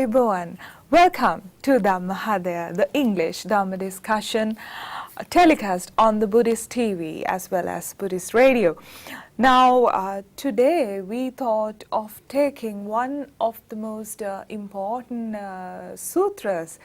Ayubowan. Welcome to Dhammahadaya, the English Dhamma discussion telecast on the Buddhist TV as well as Buddhist radio. Now, today we thought of taking one of the most important sutras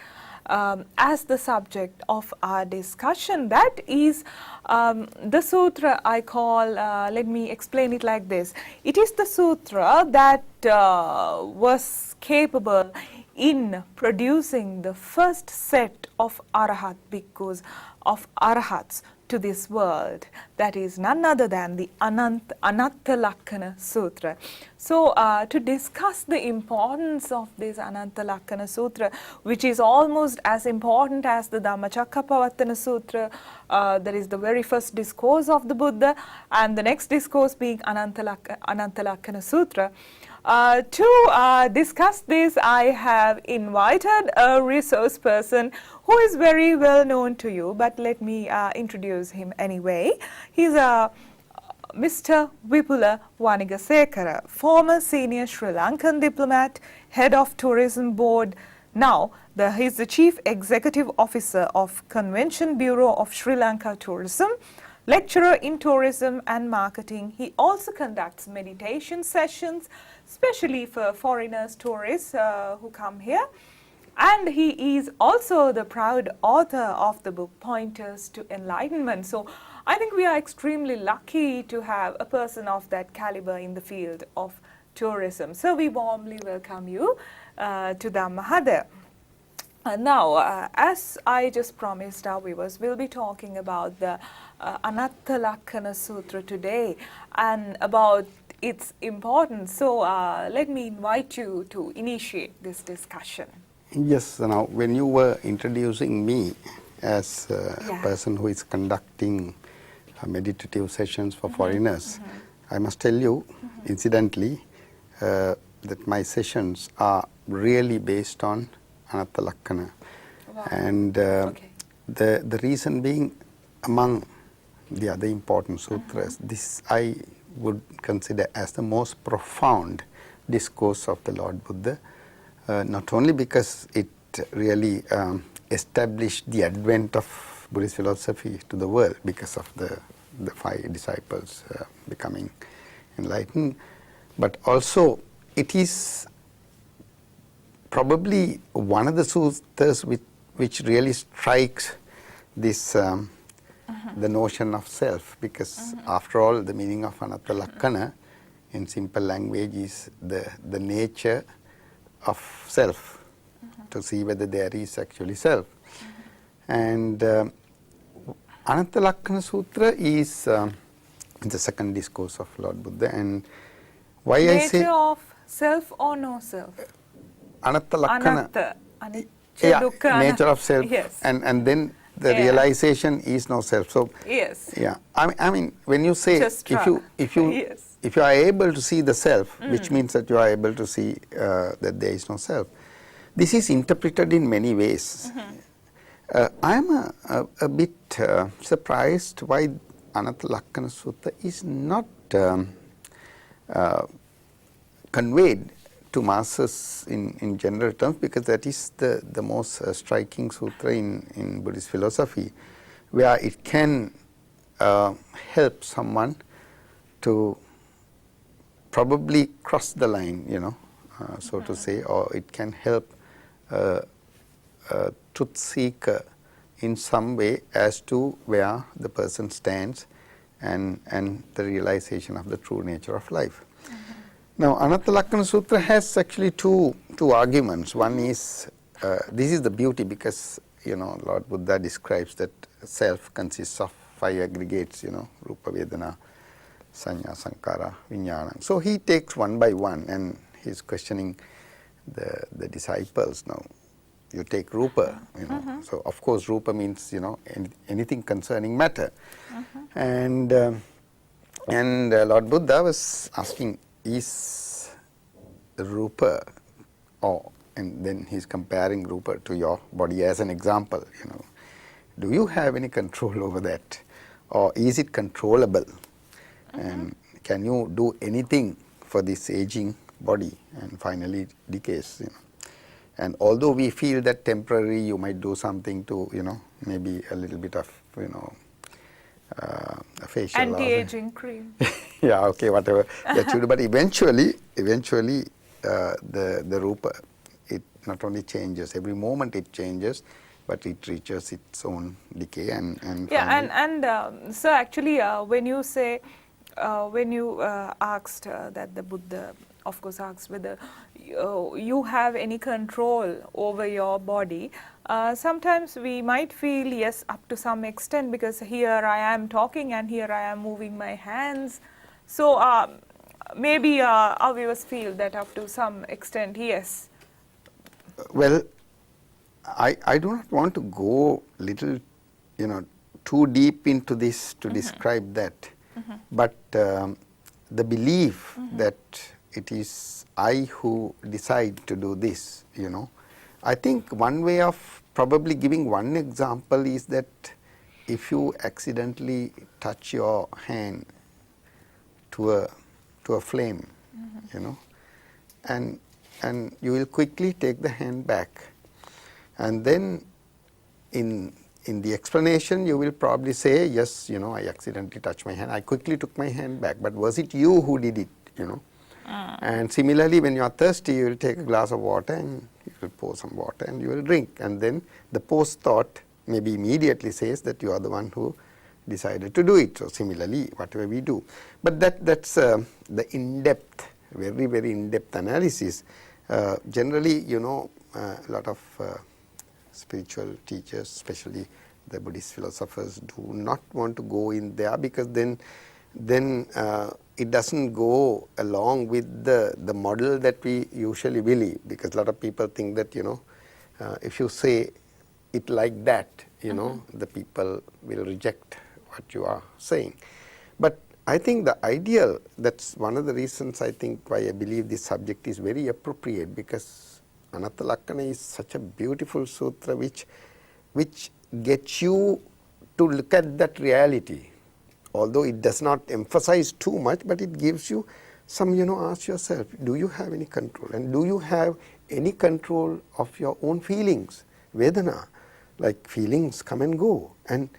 as the subject of our discussion. That is the sutra I call, let me explain it like this. It is the sutra that was capable in producing the first set of Arahat bhikkhus, of Arahats to this world. That is none other than the Anatta Lacuna Sutra. So to discuss the importance of this Anatta Lacuna Sutra, which is almost as important as the Dhammacakkappavattana Sutra, that is the very first discourse of the Buddha, and the next discourse being Anatta Lacuna Sutra. To discuss this, I have invited a resource person who is very well known to you, but let me introduce him anyway. He's Mr. Vipula Wanigasekera, former senior Sri Lankan diplomat, head of tourism board. Now, he's the chief executive officer of Convention Bureau of Sri Lanka Tourism, lecturer in tourism and marketing. He also conducts meditation sessions, especially for foreigners, tourists who come here. And he is also the proud author of the book Pointers to Enlightenment. So I think we are extremely lucky to have a person of that caliber in the field of tourism. So we warmly welcome you to Dhammahadaya. Now, as I just promised our viewers, we'll be talking about the Anatta Lacuna Sutra today and about its importance. So let me invite you to initiate this discussion. Yes, now when you were introducing me as a person who is conducting meditative sessions for foreigners, I must tell you, incidentally, that my sessions are really based on Anatta Lacuna. Wow. And the reason being, among the other important sutras, this I would consider as the most profound discourse of the Lord Buddha, not only because it really established the advent of Buddhist philosophy to the world because of the five disciples becoming enlightened, but also it is probably one of the sutras which really strikes this the notion of self, because after all, the meaning of Anatta Lacuna in simple language is the nature of self, to see whether there is actually self. And Anatta Lacuna Sutra is the second discourse of Lord Buddha. And why nature I say nature of self or no self? Anatta Lacuna, nature of self, yes. and then the realization is no self. So yes, I mean when you say if you are able to see the self, which means that you are able to see that there is no self. This is interpreted in many ways. I am a bit surprised why Anatta Lacuna Sutta is not conveyed to masses in general terms, because that is the most striking sutra in Buddhist philosophy, where it can help someone to probably cross the line, so to say, or it can help a truth seeker in some way as to where the person stands and the realization of the true nature of life. Now, Anatta Lacuna Sutra has actually two arguments. One is, this is the beauty, because, Lord Buddha describes that self consists of five aggregates, Rupa, Vedana, Sanya, Sankara, Vijnana. So he takes one by one and he's questioning the disciples. Now, you take Rupa, so of course Rupa means, anything concerning matter. And Lord Buddha was asking, is Rupa, and then he's comparing Rupa to your body as an example, do you have any control over that, or is it controllable, and can you do anything for this aging body and finally decays, And although we feel that temporary, you might do something to, maybe a little bit of, a facial. Anti-aging cream. Yeah, okay, whatever that you do. But eventually, the rupa, it not only changes, every moment it changes, but it reaches its own decay and Yeah, finally, so actually, when you say, when you asked that the Buddha, of course, asked whether you have any control over your body, sometimes we might feel yes, up to some extent, because here I am talking and here I am moving my hands. So maybe our viewers feel that up to some extent, yes. well, I do not want to go little, too deep into this to describe that. But the belief that it is I who decide to do this, I think one way of probably giving one example is that if you accidentally touch your hand to a flame, and you will quickly take the hand back. And then in the explanation, you will probably say, yes, I accidentally touched my hand. I quickly took my hand back. But was it you who did it, And similarly, when you are thirsty, you will take a glass of water and you will pour some water and you will drink. And then the post-thought maybe immediately says that you are the one who decided to do it. So similarly, whatever we do. But that's the in-depth, very, very in-depth analysis. Generally, a lot of spiritual teachers, especially the Buddhist philosophers, do not want to go in there, because then it doesn't go along with the model that we usually believe. Because a lot of people think that if you say it like that, the people will reject what you are saying. But I think the ideal, that's one of the reasons I think why I believe this subject is very appropriate, because Anatta Lakkhana is such a beautiful sutra which gets you to look at that reality. Although it does not emphasize too much, but it gives you some, ask yourself, do you have any control? And do you have any control of your own feelings? Vedana, like feelings come and go. And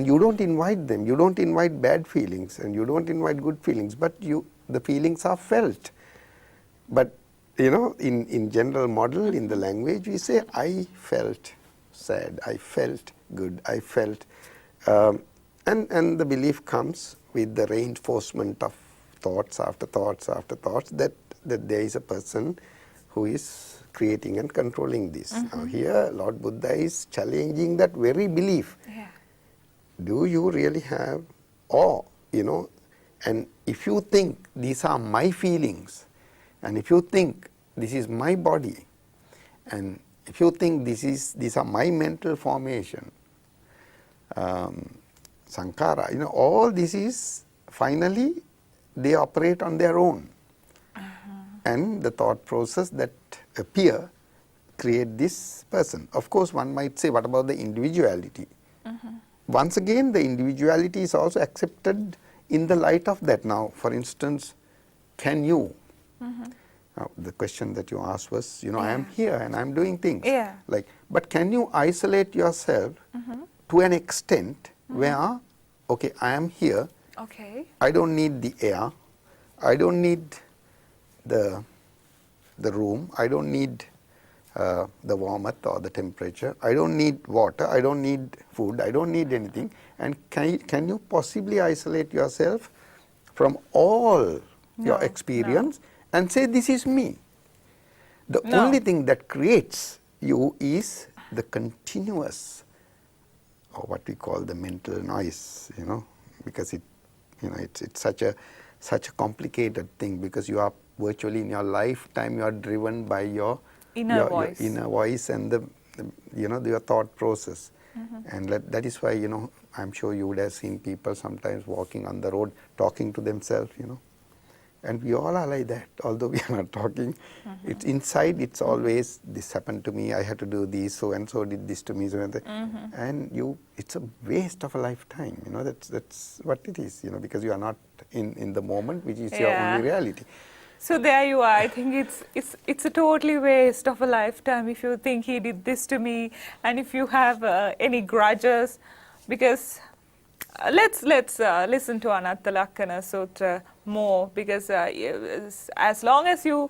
you don't invite them. You don't invite bad feelings and you don't invite good feelings, but the feelings are felt. But in general model, in the language, we say, I felt sad, I felt good, I felt. And the belief comes with the reinforcement of thoughts after thoughts after thoughts that there is a person who is creating and controlling this. Now here, Lord Buddha is challenging that very belief. Yeah. Do you really have awe, And if you think these are my feelings, and if you think this is my body, and if you think these are my mental formation, sankhara, all this is finally they operate on their own. And the thought process that appear create this person. Of course, one might say, what about the individuality? Once again, the individuality is also accepted in the light of that. Now, for instance, can you? The question that you asked was, I am here and I am doing things. Yeah. But can you isolate yourself to an extent where, okay, I am here. Okay. I don't need the air. I don't need the room. I don't need the warmth or the temperature. I don't need water. I don't need food. I don't need anything. And can you possibly isolate yourself from all your experience and say, this is me? The only thing that creates you is the continuous, or what we call the mental noise, because it's such a complicated thing, because you are virtually in your lifetime you are driven by your inner voice and your thought process. And that is why I'm sure you would have seen people sometimes walking on the road talking to themselves, and we all are like that, although we are not talking. It's inside, it's always, this happened to me, I had to do this, so and so did this to me, so and it's a waste of a lifetime. That's what it is, because you are not in the moment, which is your only reality. So there you are. I think it's a totally waste of a lifetime if you think he did this to me, and if you have any grudges, because let's listen to Anatta Lacuna Sutra more, because as long as you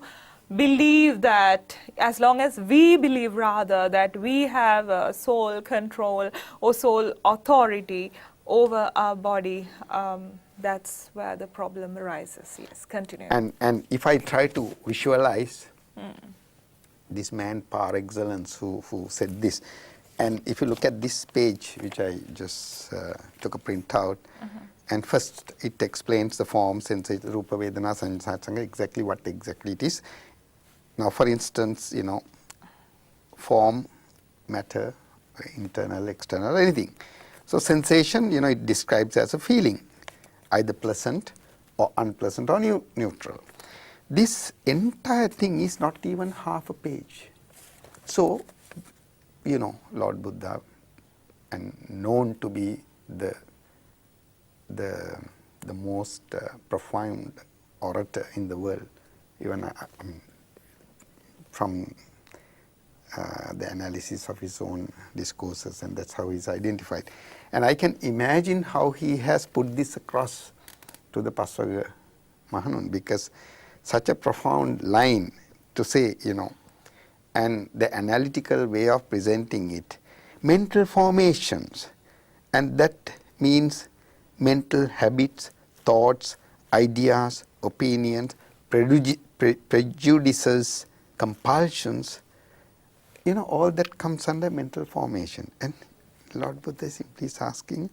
believe that, as long as we believe rather that we have soul control or soul authority over our body, that's where the problem arises. Yes, continue. And if I try to visualize this man par excellence who said this, and if you look at this page, which I just took a print out, and first it explains the form, sensation, rupa, vedana, sanya, sanga, exactly what exactly it is. Now, for instance, form, matter, internal, external, anything. So sensation, it describes as a feeling, either pleasant or unpleasant or neutral. This entire thing is not even half a page. So, Lord Buddha, and known to be the most profound orator in the world, even from the analysis of his own discourses, and that's how he's identified. And I can imagine how he has put this across to the Paswaga Mahanun, because such a profound line to say, and the analytical way of presenting it, mental formations, and that means mental habits, thoughts, ideas, opinions, prejudices, compulsions, all that comes under mental formation. And Lord Buddha simply is asking,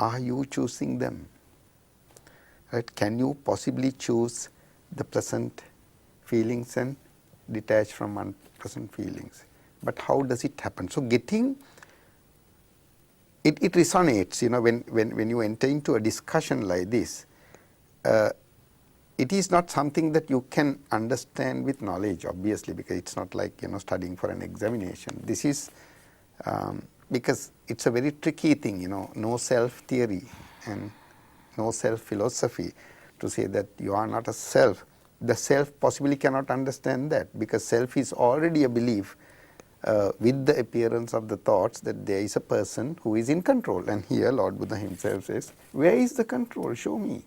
are you choosing them? Right? Can you possibly choose the pleasant feelings and detach from unpleasant feelings? But how does it happen? So getting, it resonates, when you enter into a discussion like this, it is not something that you can understand with knowledge, obviously, because it's not like, studying for an examination. This is because it's a very tricky thing, no self-theory and no self-philosophy to say that you are not a self. The self possibly cannot understand that, because self is already a belief with the appearance of the thoughts that there is a person who is in control. And here Lord Buddha himself says, where is the control? Show me.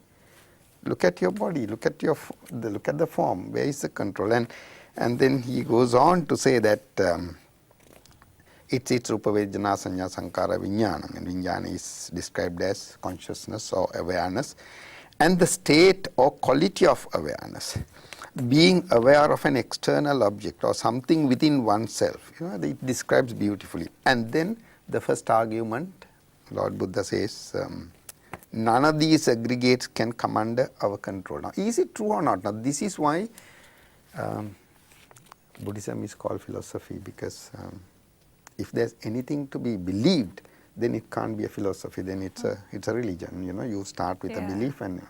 Look at your body, look at the form, where is the control? And then he goes on to say that it's rupa, vedana, sanya, sankara, vijnana. And vijnana is described as consciousness or awareness, and the state or quality of awareness, being aware of an external object or something within oneself. It describes beautifully. And then the first argument, Lord Buddha says, none of these aggregates can come under our control. Now, is it true or not? Now, this is why Buddhism is called philosophy, because if there's anything to be believed, then it can't be a philosophy, then it's a religion. You start with a belief, and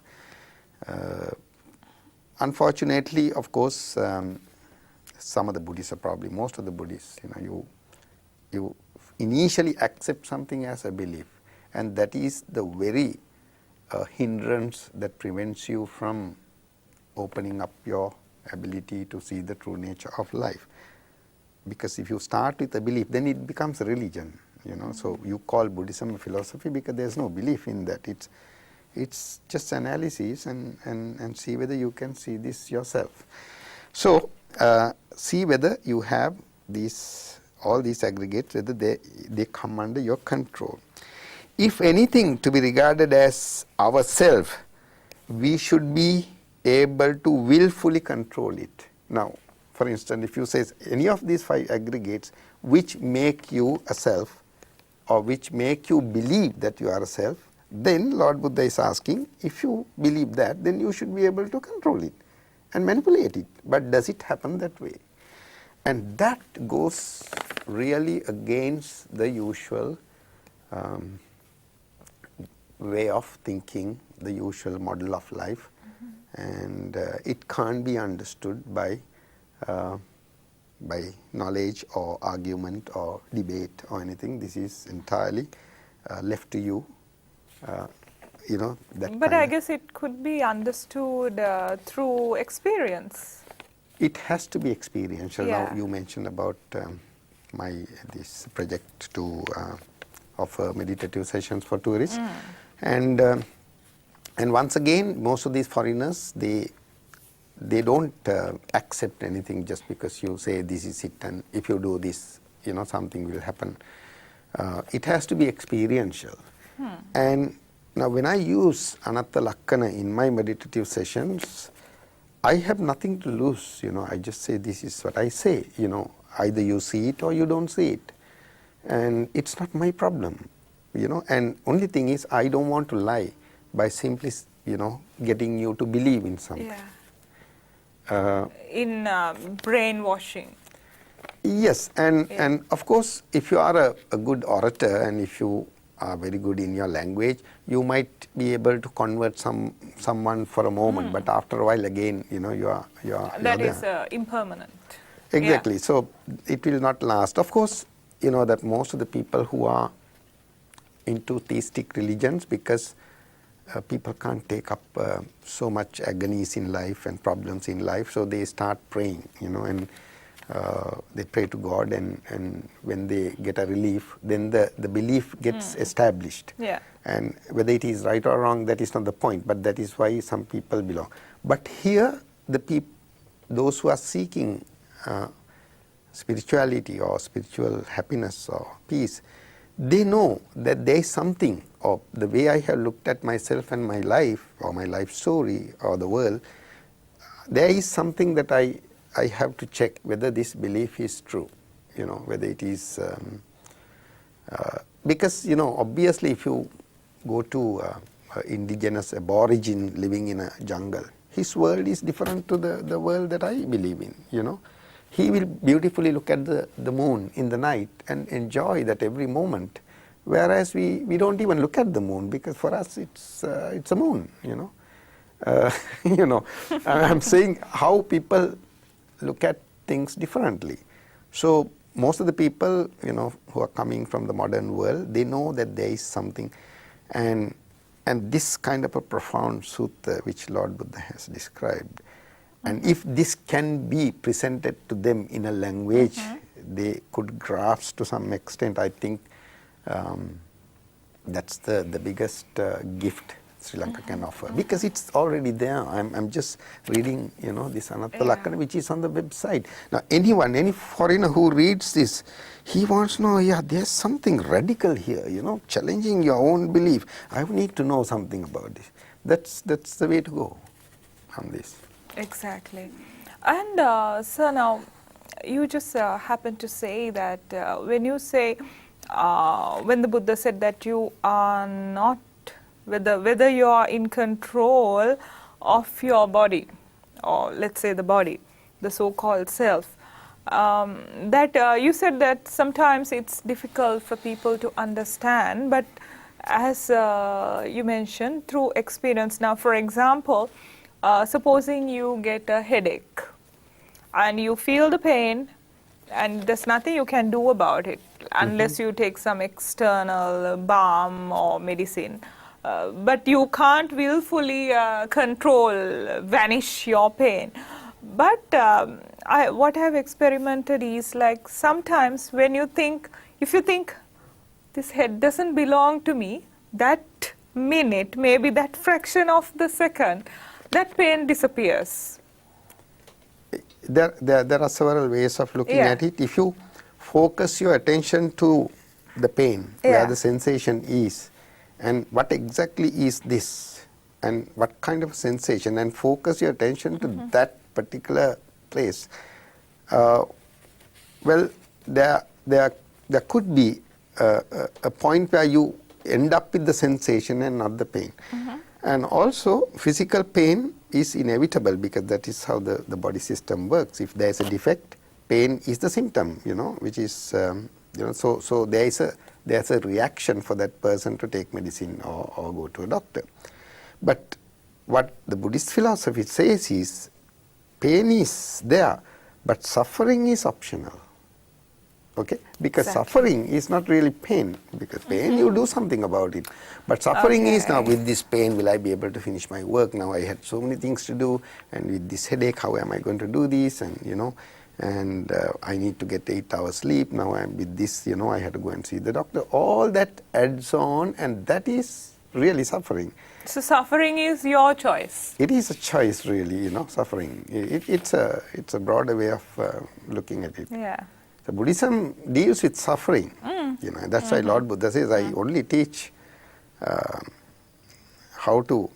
unfortunately, of course, some of the Buddhists, are probably most of the Buddhists, you initially accept something as a belief, and that is the very hindrance that prevents you from opening up your ability to see the true nature of life. Because if you start with a belief, then it becomes a religion. So you call Buddhism a philosophy because there's no belief in that. It's just analysis and see whether you can see this yourself. So see whether you have all these aggregates, whether they come under your control. If anything to be regarded as ourself, we should be able to willfully control it. Now, for instance, if you say any of these 5 aggregates which make you a self, or which make you believe that you are a self, then Lord Buddha is asking, if you believe that, then you should be able to control it and manipulate it. But does it happen that way? And that goes really against the usual way of thinking, the usual model of life, and it can't be understood by knowledge or argument or debate or anything. This is entirely left to you that But kind I guess it could be understood through experience. It has to be experiential. Yeah. Now you mentioned about this project to offer meditative sessions for tourists, and once again, most of these foreigners they don't accept anything just because you say this is it, and if you do this, something will happen. It has to be experiential. And now when I use Anatta Lakkana in my meditative sessions, I have nothing to lose. I just say this is what I say. Either you see it or you don't see it, and it's not my problem. And only thing is, I don't want to lie by simply getting you to believe in something. Yeah. In brainwashing. Yes, and of course, if you are a good orator and if you are very good in your language, you might be able to convert someone for a moment, but after a while again, you are That there. is impermanent. Exactly. Yeah. So it will not last. Of course, that most of the people who are into theistic religions, because people can't take up so much agonies in life and problems in life, so they start praying, and they pray to God, and when they get a relief, then the belief gets established. Yeah. And whether it is right or wrong, that is not the point, but that is why some people belong. But here, those who are seeking spirituality or spiritual happiness or peace, they know that there is something, or the way I have looked at myself and my life, or my life story, or the world, there is something that I have to check whether this belief is true, whether it is, because, obviously if you go to indigenous aborigine living in a jungle, his world is different to the world that I believe in, He will beautifully look at the moon in the night and enjoy that every moment, whereas we don't even look at the moon, because for us it's a moon, I'm saying how people look at things differently. So most of the people, who are coming from the modern world, they know that there is something, and this kind of a profound sutta which Lord Buddha has described, and if this can be presented to them in a language they could grasp to some extent, I think that's the biggest gift Sri Lanka can offer, because it's already there. I'm just reading, this Anatta Lakkana, which is on the website. Now, any foreigner who reads this, he wants to know, there's something radical here, challenging your own belief. I need to know something about this. That's the way to go on this. Exactly. And so now, you just happen to say that when you say, when the Buddha said that you are not, whether you are in control of your body, or let's say the body, the so-called self, that you said that sometimes it's difficult for people to understand, but as you mentioned, through experience. Now, for example, supposing you get a headache and you feel the pain, and there's nothing you can do about it unless you take some external balm or medicine. But you can't willfully vanish your pain. But what I've experimented is, like, sometimes when if you think this head doesn't belong to me, that minute, maybe that fraction of the second, that pain disappears. There are several ways of looking at it. If you focus your attention to the pain, where the sensation is, and what exactly is this, and what kind of sensation, and focus your attention to that particular place, well, there could be a point where you end up with the sensation and not the pain. And also, physical pain is inevitable, because that is how the body system works. If there is a defect, pain is the symptom, which is, so there's a reaction for that person to take medicine or go to a doctor. But what the Buddhist philosophy says is, pain is there, but suffering is optional. Okay, because Exactly. suffering is not really pain, because pain you do something about it, but suffering is, now Okay. with this pain will I be able to finish my work, now I had so many things to do, and with this headache how am I going to do this, and and I need to get 8 hours sleep, now I'm with this, I had to go and see the doctor, all that adds on, and that is really suffering. So suffering is your choice. It is a choice really, suffering. It's a broader way of looking at it. Yeah. So Buddhism deals with suffering. That's why Lord Buddha says, I only teach how to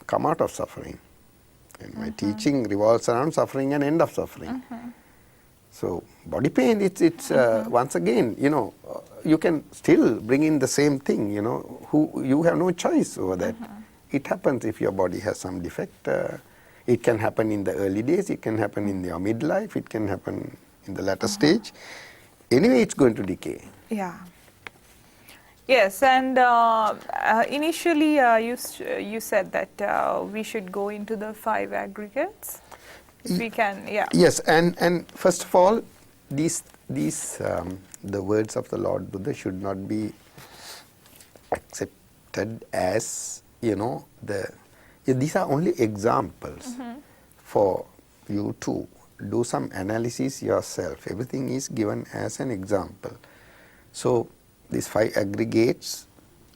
come out of suffering. And my teaching revolves around suffering and end of suffering. So body pain, it's once again, you can still bring in the same thing. You have no choice over that. It happens if your body has some defect. It can happen in the early days. It can happen in your midlife. It can happen in the latter stage. Anyway, it's going to decay. Yeah. Yes, and initially you said that we should go into the 5 aggregates. If we can, yeah. Yes, and first of all, these the words of the Lord Buddha should not be accepted as these are only examples for you to do some analysis yourself. Everything is given as an example. So these 5 aggregates,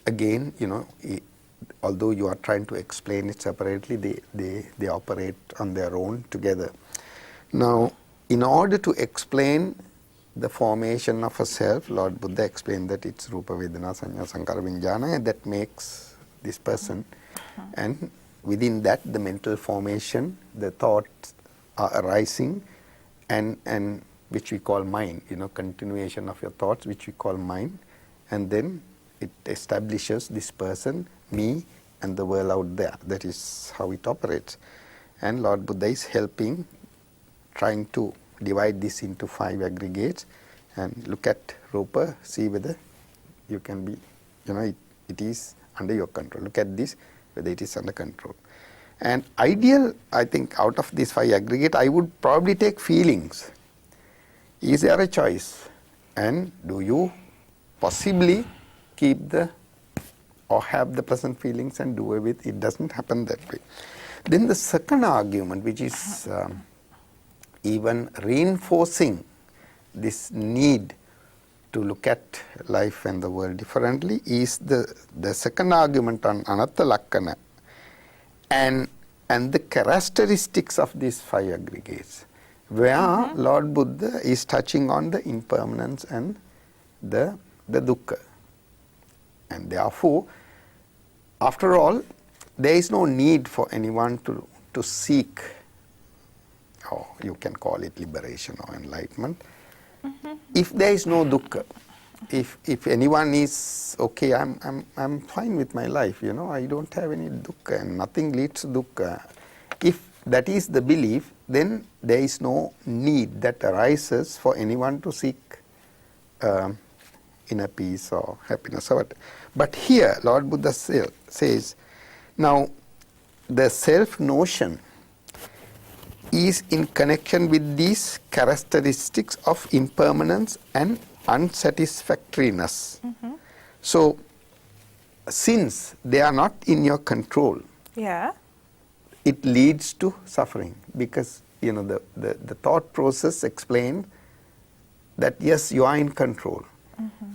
again, although you are trying to explain it separately, they operate on their own together. Now, in order to explain the formation of a self, Lord Buddha explained that it's Rupa Vedana Sanya Sankara Vijnana, and that makes this person. And within that, the mental formation, the thoughts are arising, and which we call mind, continuation of your thoughts, which we call mind, and then it establishes this person, me, and the world out there. That is how it operates. And Lord Buddha is helping, trying to divide this into 5 aggregates, and look at Rupa, see whether you can be, it is under your control. Look at this, whether it is under control. And ideal, I think, out of these 5 aggregates, I would probably take feelings. Is there a choice? And do you possibly keep or have the pleasant feelings and do away with it? It doesn't happen that way. Then the second argument, which is even reinforcing this need to look at life and the world differently, is the second argument on Anatta Lacuna and the characteristics of these 5 aggregates, where Lord Buddha is touching on the impermanence and the dukkha. And therefore, after all, there is no need for anyone to seek, or you can call it liberation or enlightenment, if there is no dukkha. If anyone is okay, I'm fine with my life, I don't have any dukkha and nothing leads to dukkha. If that is the belief, then there is no need that arises for anyone to seek inner peace or happiness or whatever. But here, Lord Buddha says, now the self-notion is in connection with these characteristics of impermanence and unsatisfactoriness. So, since they are not in your control, Yeah. it leads to suffering, because the thought process explained that yes, you are in control,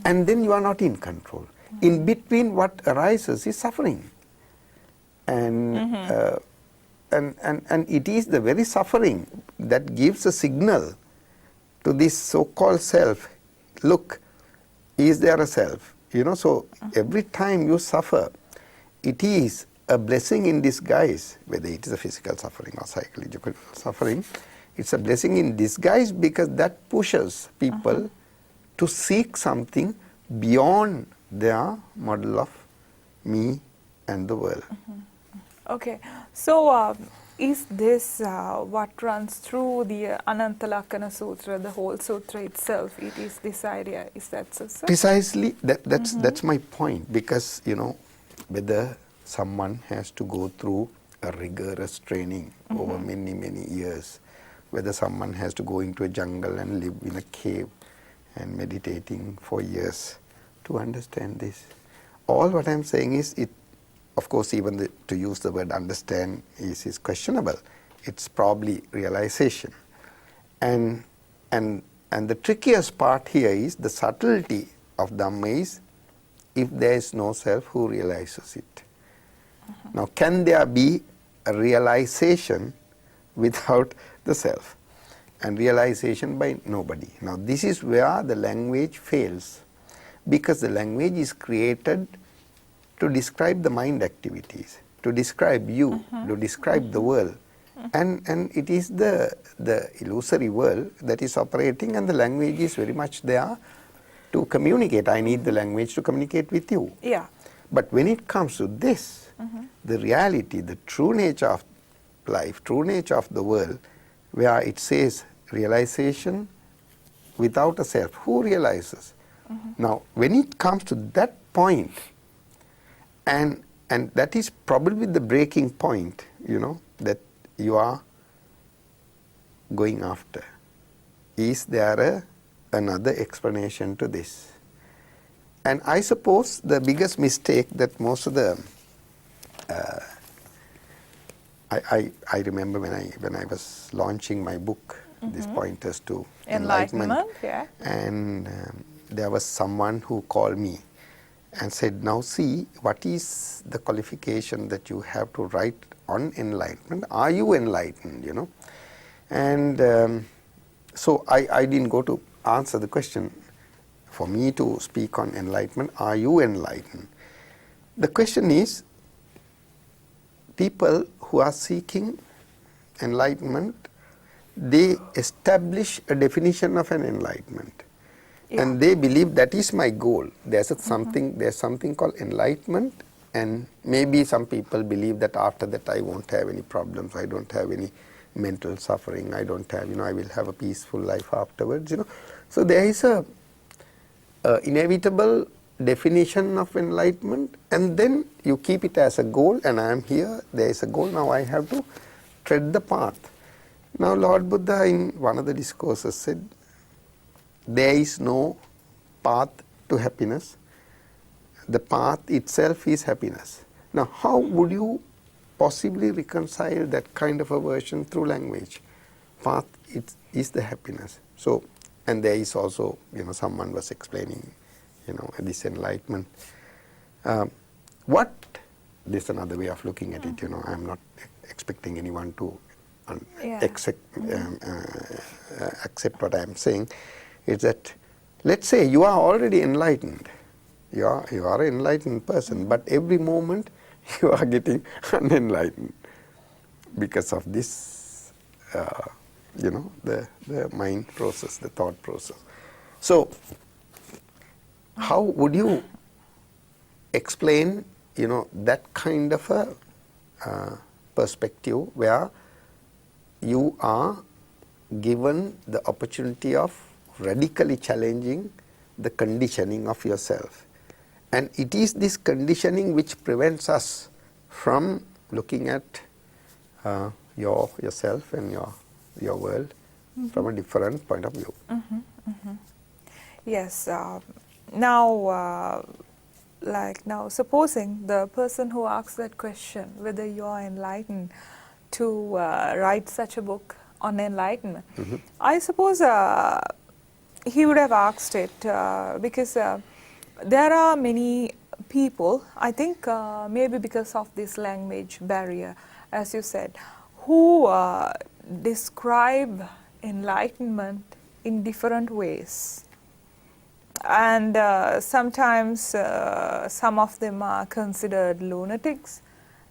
and then you are not in control. In between, what arises is suffering, and it is the very suffering that gives a signal to this so-called self. Look, is there a self? So every time you suffer, it is a blessing in disguise, whether it is a physical suffering or psychological suffering. It's a blessing in disguise, because that pushes people to seek something beyond their model of me and the world. Okay, so is this what runs through the Ananta Lacuna Sutra, the whole sutra itself? It is this idea, is that so, sir? Precisely, that's my point, because whether someone has to go through a rigorous training over many years, whether someone has to go into a jungle and live in a cave and meditating for years to understand this. All what I'm saying is, it, of course, even to use the word understand is questionable. It's probably realization. And the trickiest part here is the subtlety of Dhamma is, if there is no self, who realizes it? Now, can there be a realization without the self? And realization by nobody. Now, this is where the language fails, because the language is created to describe the mind activities, to describe you, to describe the world. And it is the illusory world that is operating, and the language is very much there to communicate. I need the language to communicate with you. Yeah. But when it comes to this, the reality, the true nature of life, true nature of the world, where it says realization without a self, who realizes? Now, when it comes to that point, and that is probably the breaking point, that you are going after. Is there another explanation to this? And I suppose the biggest mistake that most of the I remember when I was launching my book, these pointers to Enlightenment, yeah. and there was someone who called me and said, now see, what is the qualification that you have to write on enlightenment? Are you enlightened, And so I didn't go to answer the question. For me to speak on enlightenment, are you enlightened? The question is, people who are seeking enlightenment, they establish a definition of an enlightenment. Yeah. And they believe that is my goal. There's something called enlightenment, and maybe some people believe that after that I won't have any problems, I don't have any mental suffering, I don't have, I will have a peaceful life afterwards, So there is a inevitable definition of enlightenment, and then you keep it as a goal, and I am here, there is a goal, now I have to tread the path. Now Lord Buddha in one of the discourses said, there is no path to happiness, the path itself is happiness. Now how would you possibly reconcile that kind of a version through language? Path is the happiness. So, and there is also, someone was explaining, this enlightenment. This is another way of looking at it, I'm not expecting anyone to accept what I am saying, is that, let's say you are already enlightened. You are an enlightened person, but every moment you are getting unenlightened because of this, the mind process, the thought process. So, how would you explain, that kind of a perspective where you are given the opportunity of radically challenging the conditioning of yourself? And it is this conditioning which prevents us from looking at yourself and your world from a different point of view. Yes. Now, supposing the person who asks that question, whether you are enlightened, to write such a book on enlightenment, I suppose he would have asked it because there are many people, I think maybe because of this language barrier, as you said, who describe enlightenment in different ways. And sometimes some of them are considered lunatics,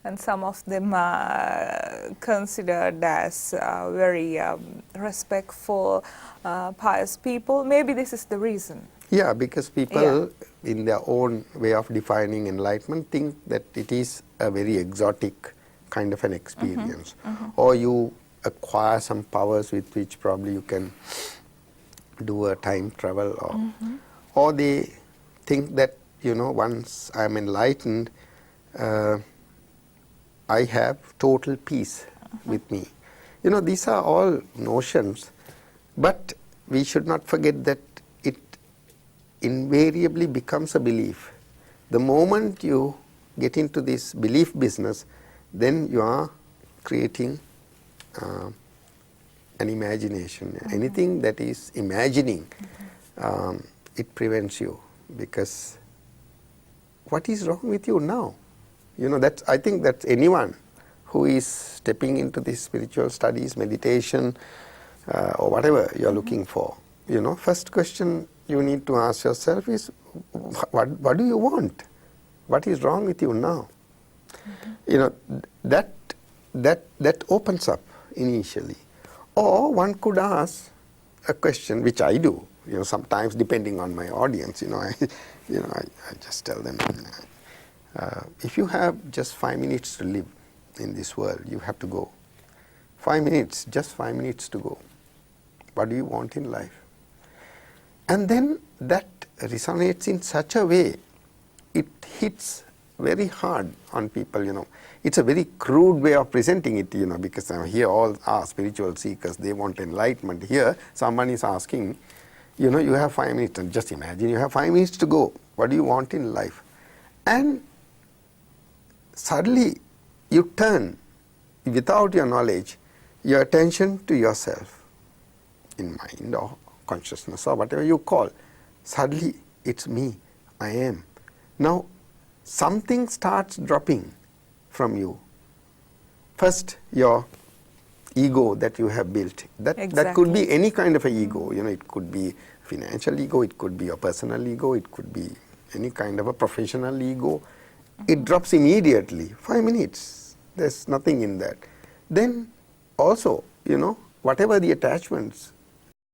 and some of them are considered as very respectful, pious people. Maybe this is the reason. Yeah, because people in their own way of defining enlightenment think that it is a very exotic kind of an experience. Or you acquire some powers with which probably you can do a time travel, or they think that, once I'm enlightened, I have total peace with me. These are all notions, but we should not forget that invariably becomes a belief. The moment you get into this belief business, then you are creating an imagination. Anything that is imagining, it prevents you, because what is wrong with you now? You know, that's, I think that anyone who is stepping into these spiritual studies, meditation, or whatever you are looking for, you know, first question you need to ask yourself is, what do you want? What is wrong with you now? You know, that opens up initially. Or one could ask a question, which I do, you know, sometimes depending on my audience, you know, I just tell them, if you have just 5 minutes to live in this world, you have to go. 5 minutes, just 5 minutes to go. What do you want in life? And then that resonates in such a way, it hits very hard on people, you know. It's a very crude way of presenting it, you know, because here all are spiritual seekers, they want enlightenment. Here someone is asking, you know, you have 5 minutes, and just imagine you have 5 minutes to go. What do you want in life? And suddenly you turn, without your knowledge, your attention to yourself, in mind or consciousness or whatever you call. Suddenly it's me, I am. Now something starts dropping from you. First, your ego that you have built. That could be any kind of a ego. You know, it could be financial ego, it could be a personal ego, it could be any kind of a professional ego. It drops immediately. 5 minutes. There's nothing in that. Then also, you know, whatever the attachments